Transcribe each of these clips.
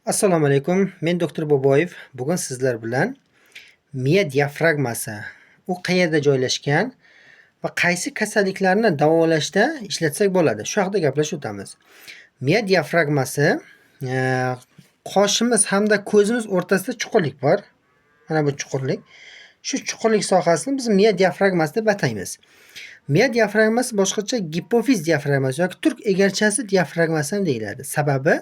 Assalomu alaykum. Men doktor Boboyev. Bugun sizlar bilan miya diafragmasi u qayerda joylashgan va qaysi kasalliklarni davolashda ishlatsak bo'ladi? Shu haqida gaplashib o'tamiz. Miya diafragmasi qoshimiz hamda ko'zimiz o'rtasida chuqurlik bor. Mana bu chuqurlik. Shu chuqurlik sohasini biz miya diafragmasi deb ataymiz. Miya diafragmasi boshqacha gipofiz diafragmasi yoki turk egarchasi diafragmasi ham deyiladi. Sababi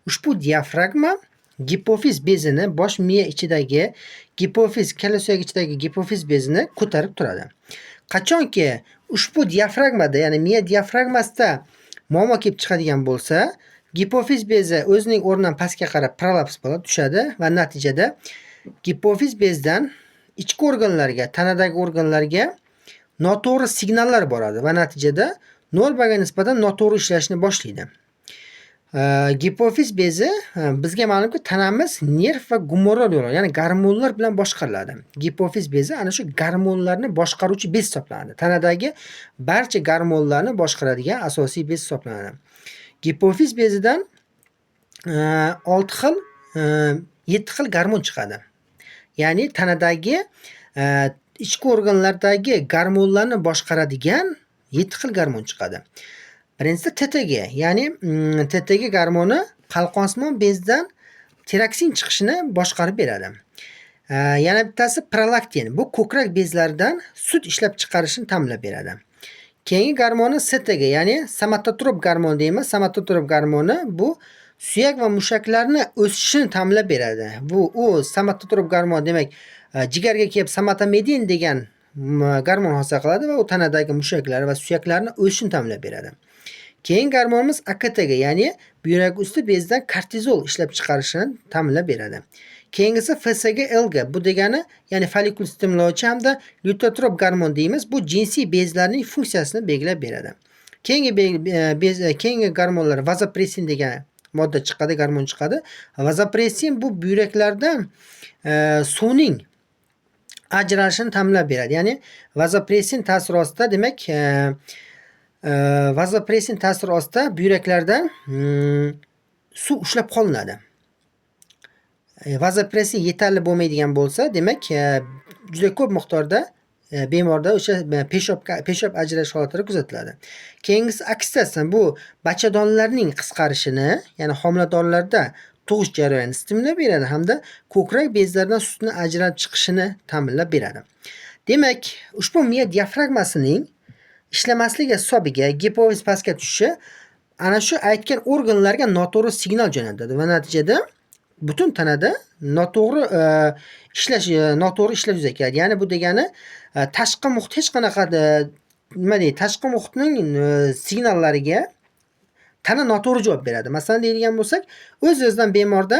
ushbu diafragma gipofiz bezini, bosh miya ichidagi gipofiz, kalla suyak ichidagi gipofiz bezini ko'tarib turadi. Qachonki ushbu diafragmada, ya'ni miya diafragmasida muammo kelib chiqadigan bo'lsa, gipofiz bezi o'zining o'rnidan pastga qarab prolaps bo'lib tushadi va natijada gipofiz bezdan ichki organlarga, tanadagi organlarga noto'g'ri signallar boradi va natijada normaga nisbatan noto'g'ri ishlashni boshlaydi. Gipofiz bezi bizga ma'lumki tanamiz nerv va gumoral yo'li, ya'ni gormonlar bilan boshqariladi. Gipofiz bezi ana shu gormonlarni boshqaruvchi bez hisoblanadi. Tanadagi barcha gormonlarni boshqaradigan asosiy bez hisoblanadi. Gipofiz bezidan 6 xil 7 xil gormon chiqadi. Ya'ni tanadagi ichki organlardagi gormonlarni boshqaradigan 7 xil gormon chiqadi. Birinchisi TTG, ya'ni TTG gormoni qalqonsimon bezdan tiroksin chiqishini boshqarib beradi. Yana bittasi prolaktin. Bu ko'krak bezlaridan sut ishlab chiqarishni ta'minlab beradi. Keyingi gormoni STG, ya'ni somatotrop gormon deymiz. Somatotrop gormoni bu suyak va mushaklarni o'sishini ta'minlab beradi. Bu somatotrop gormon demak, jigarga kelib somatomedin degan gormon hosil qiladi va u tanadagi mushaklar va suyaklarni o'sishini ta'minlab beradi. Keyingi gormonimiz AKTG, ya'ni buyrak usti bezdan kortizol ishlab chiqarishini ta'minlab beradi. Keyingisi FSG-LG, bu degani ya'ni follikul stimullovchi hamda lyutotrop gormon deymiz. Bu jinsiy bezlarning funksiyasini belgilab beradi. Keyingi gormonlar vazopressin degan modda chiqadi, gormon chiqadi. Vazopressin bu buyraklardan suvning ajralishini ta'minlab beradi. Ya'ni vazopressin ta'siri ostida, demak, vazopressin ta'siri ostida buyraklardan suv ushlab qolinadi. Vazopressin yetarli bo'lmaydigan bo'lsa, demak, juda ko'p miqdorda bemorda o'sha peshob ajralish holatlari kuzatiladi. Keyingisi oksidatsiya, bu bachadonlarning qisqarishini, ya'ni homiladorlarda tug'ish jarayonini stimulab beradi hamda ko'krak bezlaridan sutni ajralib chiqishini ta'minlab beradi. Demak, ushbu miya diafragmasining ishlamasligi hisobiga gipofiz pastga tushishi ana shu aytgan organlarga noto'g'ri signal jo'natadi va natijada butun tanada noto'g'ri ishlash yuzaga keladi. Ya'ni bu degani tashqi muhit hech qanaqa tashqi muhitning signallariga tana noto'g'ri javob beradi. Masalan, deydigan bo'lsak, o'z-o'zidan bemorda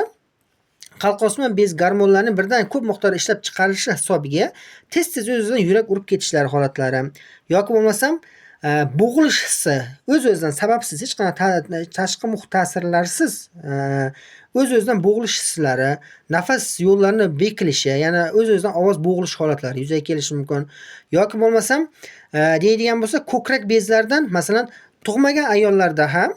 qalqonsimon bez gormonlarining birdan ko'p miqdorda ishlab chiqarishi hisobiga tez-tez o'z-o'zidan yurak urib ketishlari holatlari yoki bo'lmasam bo'g'ilish hissi o'z-o'zidan sababsiz, hech qanday tashqi muhit ta'sirlarsiz o'z-o'zidan bo'g'ilish hisslari, nafas yo'llarini bekilishi, ya'ni o'z-o'zidan ovoz bo'g'ilish holatlari yuzaga kelishi mumkin. Yoki bo'lmasam deydigan bo'lsa, ko'krak bezlaridan, masalan, tug'magan ayollarda ham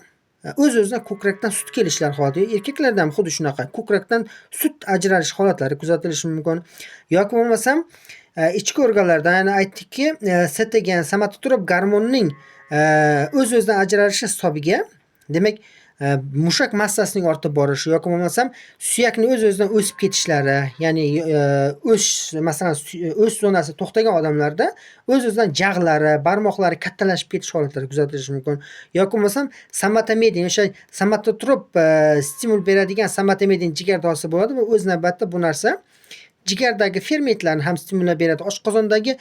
o'z-o'zidan ko'krakdan sut kelishlari holati, erkaklarda ham xuddi shunaqa ko'krakdan sut ajralish holatlari kuzatilishi mumkin. Yoki bo'lmasam ichki organlarda, ya'ni aytdikki, STG, somatotrop gormonining o'z-o'zidan ajralishi hisobiga, demak, mushak massasining ortib borishi yoki bo'lmasam suyakni o'z-o'zidan o'sib ketishlari, ya'ni masalan, o'sish zonasi to'xtagan odamlarda o'z-o'zidan jag'lari, barmoqlari kattalashib ketish holatlari kuzatilishi mumkin. Yoki bo'lmasam somatomedin, o'sha somatotrop stimul beradigan somatomedin jigarda hosil bo'ladi va o'z navbatida bu narsa jigardagi fermentlarni ham stimulab beradi, oshqozondagi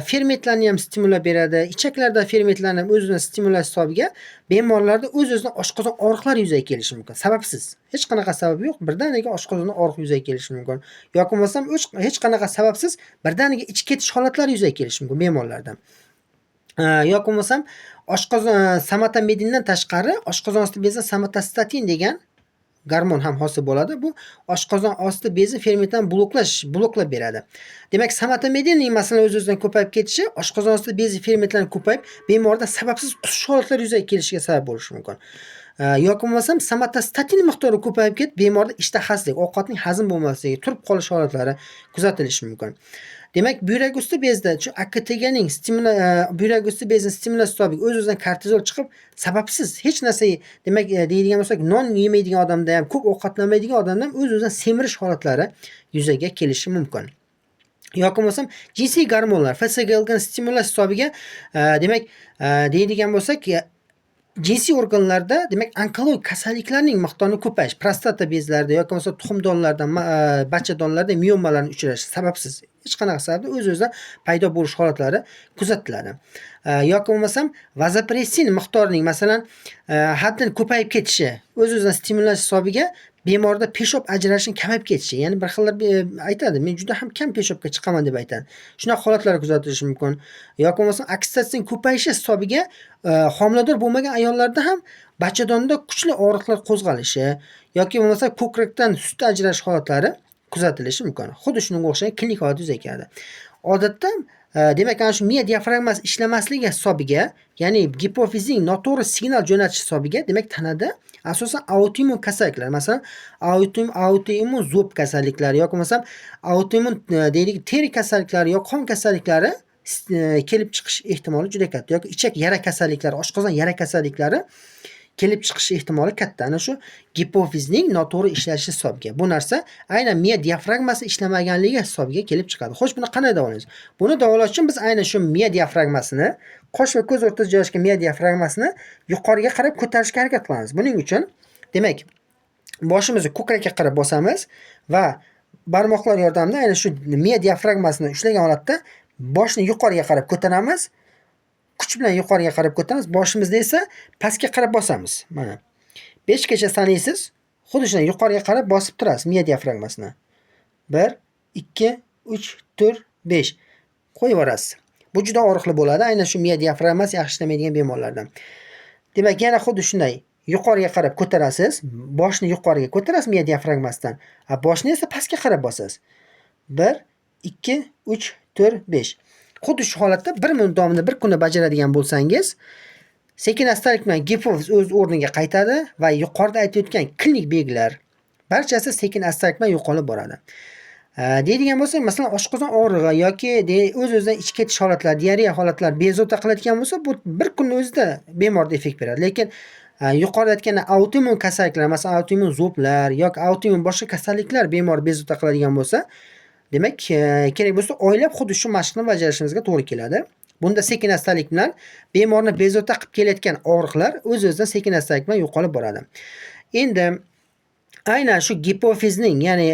fermentlarni ham stimulab beradi, ichaklardagi fermentlarni ham o'z-o'zidan stimulash hisobiga bemorlarda o'z-o'zidan oshqozon og'riqlari yuzaga kelishi mumkin. Sababsiz. Hech qanaqa sabab yo'q, birdaniga oshqozonda og'riq yuzaga kelishi mumkin. Yoki bo'lmasam hech qanaqa sababsiz birdaniga ichib ketish holatlari yuzaga kelishi mumkin bemorlarda. Yoki bo'lmasam oshqozon somatomedindan tashqari oshqozon osti bezida somatostatin degan gormon ham hosil bo'ladi. Bu oshqozon osti bezi fermentlarni bloklab beradi. Demak, somatomedinning masalan o'z-o'zidan ko'payib ketishi oshqozon osti bezi fermentlarni ko'payib, bemorda sababsiz qusish holatlari yuzaga kelishiga sabab bo'lishi mumkin. yoki bo'lmasam somatostatin miqdori ko'payib ketib, bemorda ishtahasizlik, ovqatning hazm bo'lmasligi, turib qolish holatlari kuzatilishi mumkin. Demak, buyrak usti bezda shu AKTGning buyrak usti bezining stimulyatsiya hisobiga o'z-o'zidan kortizol chiqib, sababsiz hech narsa, demak, deydigan bo'lsak, non yemaydigan odamda ham, ko'p ovqatlanmaydigan odamda ham o'z-o'zidan semirish holatlari yuzaga kelishi mumkin. Yoki bo'lmasam jinsiy gormonlar FSHLdan stimulyatsiya hisobiga, demak, deydigan bo'lsak, jinsiy organlarda, demak, onkologik kasalliklarning miqdorini ko'payish, prostata bezlarida yoki bo'lmasa tuxumdonlarda, bachadonlarda miomalarning uchrashi sababsiz, hech qanaqa sababda o'z-o'zidan paydo bo'lish holatlari kuzatiladi. Yoki bo'lmasam vazopressin miqdorining, masalan, haddan ko'payib ketishi, o'z-o'zidan stimulyatsiya hisobiga bemorda peshob ajralishini kamayib ketishi, ya'ni bir xillar aytadi, men juda ham kam peshobga chiqaman deb aytadi. Shunaqa holatlar kuzatilishi mumkin. Yoki bo'lmasam oksidatsiyaning ko'payishi hisobiga homilador bo'lmagan ayollarda ham bachadonda kuchli og'riqlar qo'zg'alishi yoki bo'lmasa ko'krakdan sut ajralish holatlari kuzatilishi mumkin. Xuddi shunga o'xshagan klinik holat yuzaga keladi. Odatda demak, ana shu miya diafragmasi ishlamasligi hisobiga, ya'ni gipofizning noto'g'ri signal jo'natish hisobiga, demak, tanada asosan autoimmun kasalliklar, masalan, autoimmun zo'b kasalliklari yoki bo'lmasam autoimmun deylik teri kasalliklari yoki qon kasalliklari kelib chiqish ehtimoli juda katta, yoki ichak yara kasalliklari, oshqozon yara kasalliklari kelib chiqish ehtimoli katta. Ana shu gipofizning noto'g'ri ishlashi hisobiga. Bu narsa aynan miya diafragmasi ishlamaganligi hisobiga kelib chiqadi. Xo'sh, buni qanday davolaymiz? Buni davolash uchun biz aynan shu miya diafragmasini, qosh va ko'z o'rtasida joylashgan miya diafragmasini yuqoriga qarab ko'tarishga harakat qilamiz. Buning uchun, demak, boshimizni ko'krakka qarab bosamiz va barmoqlar yordamida aynan shu miya diafragmasini ushlagan holatda boshni yuqoriga qarab ko'taramiz. Kuch bilan yuqoriga qarab ko'taramiz. Boshimizni esa pastga qarab bosamiz. Mana 5 gacha sanaysiz. Xuddi shunday yuqoriga qarab bosib turasiz miya diafragmasini. 1 2 3 4 5 qo'yib yuborasiz. Bu juda og'riqli bo'ladi, aynan shu miya diafragmasi yaxshi ishlamaydigan bemorlarda. Demak, yana xuddi shunday yuqoriga qarab ko'tarasiz. Boshni yuqoriga ko'tarasiz miya diafragmasidan. Boshni esa pastga qarab bosasiz. 1 2 3 4 5 Xuddi shu holatda 1 minut davomida bir kunda bajaradigan bo'lsangiz, sekin-astalik bilan gipofiz o'z o'rniga qaytadi va yuqorida aytayotgan klinik belgilar barchasi sekin-astalik bilan yo'qolib boradi. Deydigan bo'lsak, masalan, oshqozon og'rig'i yoki o'z-o'zidan ichib ketish holatlari, diareya holatlari bezovta qiladigan bo'lsa, bu bir kunning o'zida bemorda effekt beradi. Lekin yuqorida aytgan autoimmun kasalliklar, masalan, autoimmun zo'blar yoki autoimmun boshqa kasalliklar bemor bezovta qiladigan bo'lsa, demak, kerak bo'lsa oylab xuddi shu mashqni bajarishimizga to'g'ri keladi. Bunda sekin-astalik bilan bemorni bezovta qilib kelayotgan og'riqlar o'z-o'zidan sekin-astalik bilan yo'qolib boradi. Endi aynan shu gipofizning, ya'ni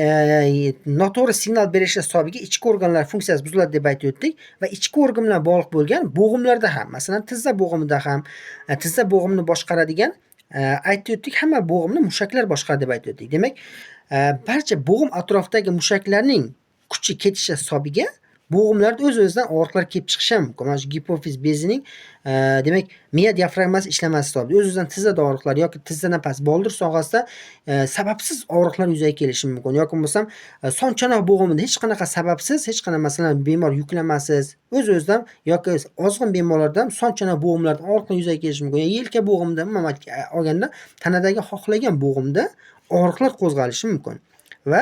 noto'g'ri signal berishi hisobiga ichki organlar funksiyasi buziladi deb aytib o'tdik va ichki organ bilan bog'liq bo'lgan bo'g'imlarda ham, masalan, tizza bo'g'imida ham, tizza bo'g'imini boshqaradigan aytib o'tdik, hamma bo'g'imni mushaklar boshqaradi deb aytib o'tdik. Demak, barcha bo'g'im atrofidagi mushaklarning kuchi ketishi hisobiga bo'g'imlarda o'z-o'zidan og'riqlar kelib chiqishi ham mumkin. Mana shu gipofiz bezining demak, miya diafragmasi ishlamasi hisobiga o'z-o'zidan tizzada og'riqlar yoki tizzadan past boldir sohasida sababsiz og'riqlar yuzaga kelishi mumkin. Yoki bo'lmasam son chanoq bo'g'imida hech qanaqa sababsiz, hech qanaqa, masalan, bemor yuklamasiz, o'z-o'zidan yoki ozg'in bemorlarda ham son chanoq bo'g'imlarda og'riqlar yuzaga kelishi mumkin. Yelka bo'g'imida, umuman olganda tanadagi xohlagan bo'g'imda og'riqlar qo'zg'alishi mumkin. Va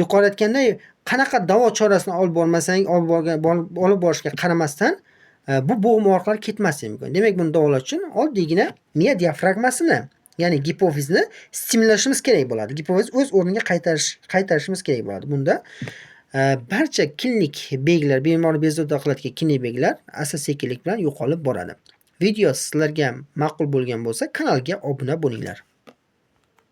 yuqori aytganday, qanaqa davo chorasini olib borishga qaramasdan bu bo'g'im orqali ketmasligi mumkin. Demak, buni davolash uchun oddiygina miya diafragmasini, ya'ni gipofizni stimulashimiz kerak bo'ladi. Gipofiz o'z o'rniga qaytarishimiz kerak bo'ladi. Bunda barcha klinik belgilar, bemorni bezovta qiladigan klinik belgilar asta-sekinlik bilan yo'qolib boradi. Video sizlarga ma'qul bo'lgan bo'lsa, kanalga obuna bo'linglar.